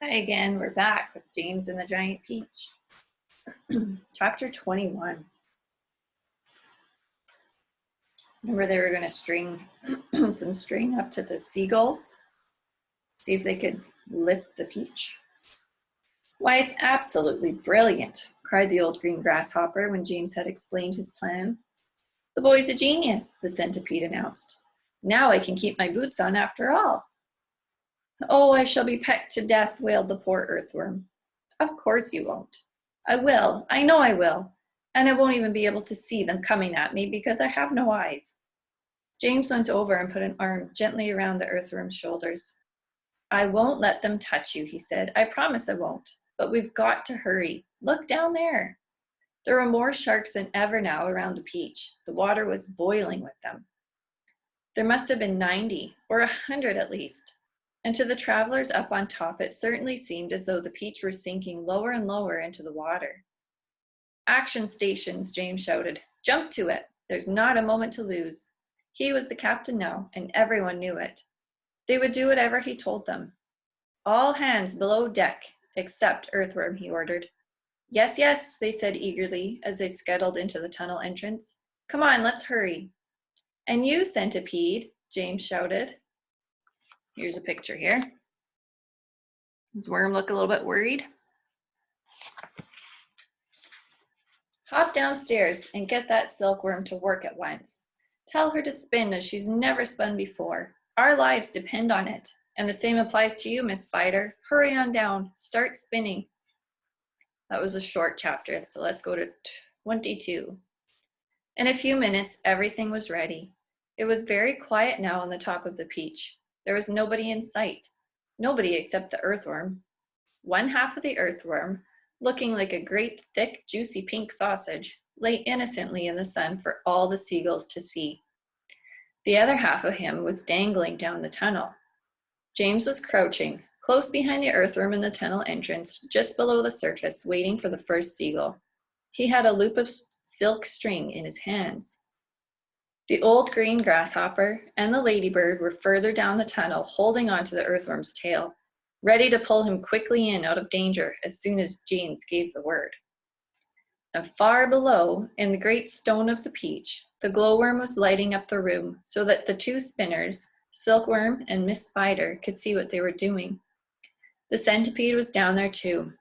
Hi again, we're back with James and the Giant Peach. Chapter 21. Remember they were going to string some string up to the seagulls, see if they could lift the peach. Why, it's absolutely brilliant, cried the old green grasshopper when James had explained his plan. The boy's a genius, the centipede announced. Now I can keep my boots on after all. Oh, I shall be pecked to death, wailed the poor earthworm. Of course you won't. I will. I know I will. And I won't even be able to see them coming at me because I have no eyes. James went over and put an arm gently around the earthworm's shoulders. I won't let them touch you, he said. I promise I won't. But we've got to hurry. Look down there. There were more sharks than ever now around the peach. The water was boiling with them. There must have been 90 or 100 at least. And to the travelers up on top, it certainly seemed as though the peach was sinking lower and lower into the water. Action stations, James shouted. Jump to it. There's not a moment to lose. He was the captain now, and everyone knew it. They would do whatever he told them. All hands below deck, except Earthworm, he ordered. Yes, yes, they said eagerly as they scuttled into the tunnel entrance. Come on, let's hurry. And you, Centipede, James shouted. Here's a picture here. Does Worm look a little bit worried? Hop downstairs and get that silkworm to work at once. Tell her to spin as she's never spun before. Our lives depend on it. And the same applies to you, Miss Spider. Hurry on down. Start spinning. That was a short chapter, so let's go to 22. In a few minutes, everything was ready. It was very quiet now on the top of the peach. There was nobody in sight. Nobody except the earthworm. One half of the earthworm, looking like a great, thick, juicy pink sausage, lay innocently in the sun for all the seagulls to see. The other half of him was dangling down the tunnel. James was crouching, close behind the earthworm in the tunnel entrance, just below the surface, waiting for the first seagull. He had a loop of silk string in his hands. The old green grasshopper and the ladybird were further down the tunnel, holding on to the earthworm's tail, ready to pull him quickly in out of danger as soon as James gave the word. And far below, in the great stone of the peach, the glowworm was lighting up the room so that the two spinners, Silkworm and Miss Spider, could see what they were doing. The centipede was down there too,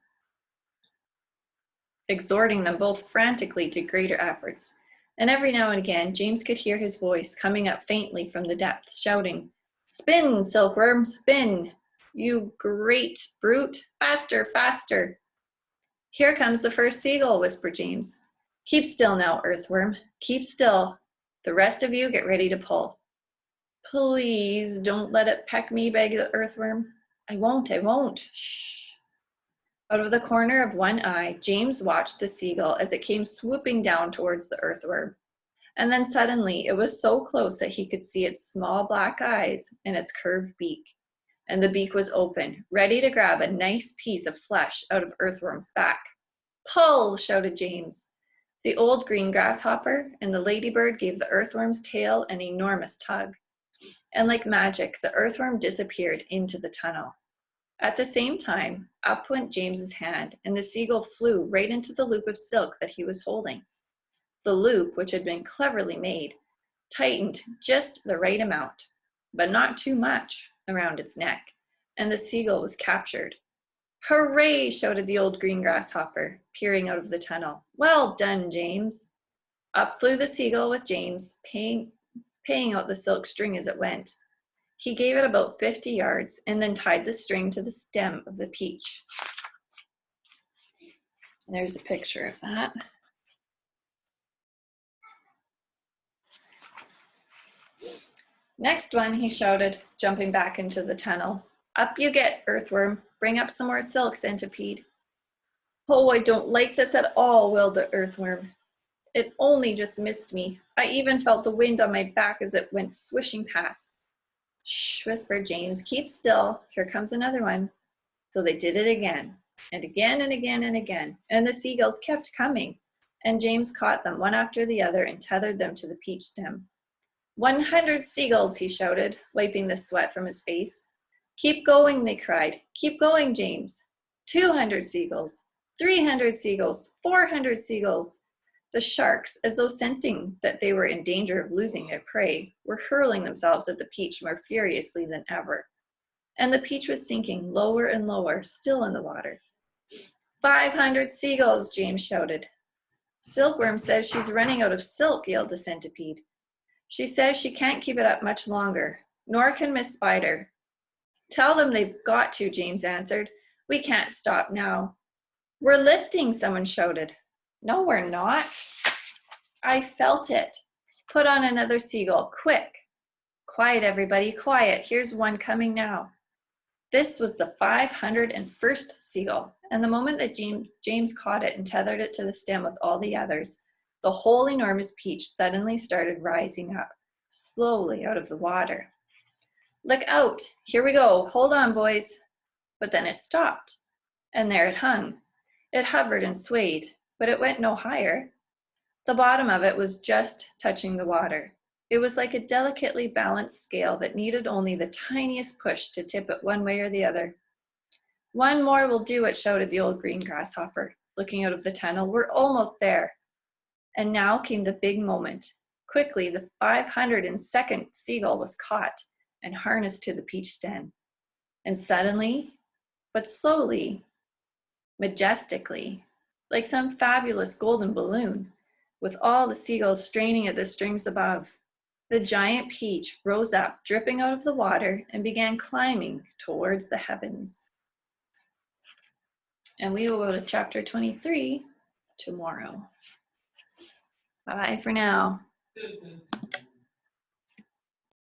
exhorting them both frantically to greater efforts. And every now and again, James could hear his voice coming up faintly from the depths, shouting, Spin, Silkworm, spin! You great brute! Faster, faster! Here comes the first seagull, whispered James. Keep still now, Earthworm. Keep still. The rest of you get ready to pull. Please don't let it peck me, begged the Earthworm. I won't. Shh. Out of the corner of one eye, James watched the seagull as it came swooping down towards the earthworm. And then suddenly it was so close that he could see its small black eyes and its curved beak. And the beak was open, ready to grab a nice piece of flesh out of Earthworm's back. Pull, shouted James. The old green grasshopper and the ladybird gave the earthworm's tail an enormous tug. And like magic, the earthworm disappeared into the tunnel. At the same time, up went James's hand, and the seagull flew right into the loop of silk that he was holding. The loop, which had been cleverly made, tightened just the right amount, but not too much, around its neck, and the seagull was captured. Hooray, shouted the old green grasshopper, peering out of the tunnel. Well done, James. Up flew the seagull with James, paying out the silk string as it went. He gave it about 50 yards and then tied the string to the stem of the peach. There's a picture of that. Next one, he shouted, jumping back into the tunnel. Up you get, Earthworm. Bring up some more silk, Centipede. Oh, I don't like this at all, wailed the Earthworm. It only just missed me. I even felt the wind on my back as it went swishing past. Shh, whispered James. Keep still. Here comes another one. So they did it again, and again, and again, and again. And the seagulls kept coming. And James caught them one after the other and tethered them to the peach stem. 100 seagulls, he shouted, wiping the sweat from his face. Keep going, they cried. Keep going, James. 200 seagulls, 300 seagulls, 400 seagulls. The sharks, as though sensing that they were in danger of losing their prey, were hurling themselves at the peach more furiously than ever. And the peach was sinking lower and lower, still in the water. 500 seagulls, James shouted. Silkworm says she's running out of silk, yelled the centipede. She says she can't keep it up much longer, nor can Miss Spider. Tell them they've got to, James answered. We can't stop now. We're lifting, someone shouted. No, we're not. I felt it. Put on another seagull, quick. Quiet, everybody, quiet. Here's one coming now. This was the 501st seagull, and the moment that James caught it and tethered it to the stem with all the others, the whole enormous peach suddenly started rising up, slowly out of the water. Look out, here we go, hold on, boys. But then it stopped, and there it hung. It hovered and swayed, but it went no higher. The bottom of it was just touching the water. It was like a delicately balanced scale that needed only the tiniest push to tip it one way or the other. One more will do it, shouted the old green grasshopper, looking out of the tunnel. We're almost there. And now came the big moment. Quickly, the 502nd seagull was caught and harnessed to the peach stem. And suddenly, but slowly, majestically, like some fabulous golden balloon, with all the seagulls straining at the strings above, the giant peach rose up, dripping out of the water, and began climbing towards the heavens. And we will go to chapter 23 tomorrow. Bye-bye for now.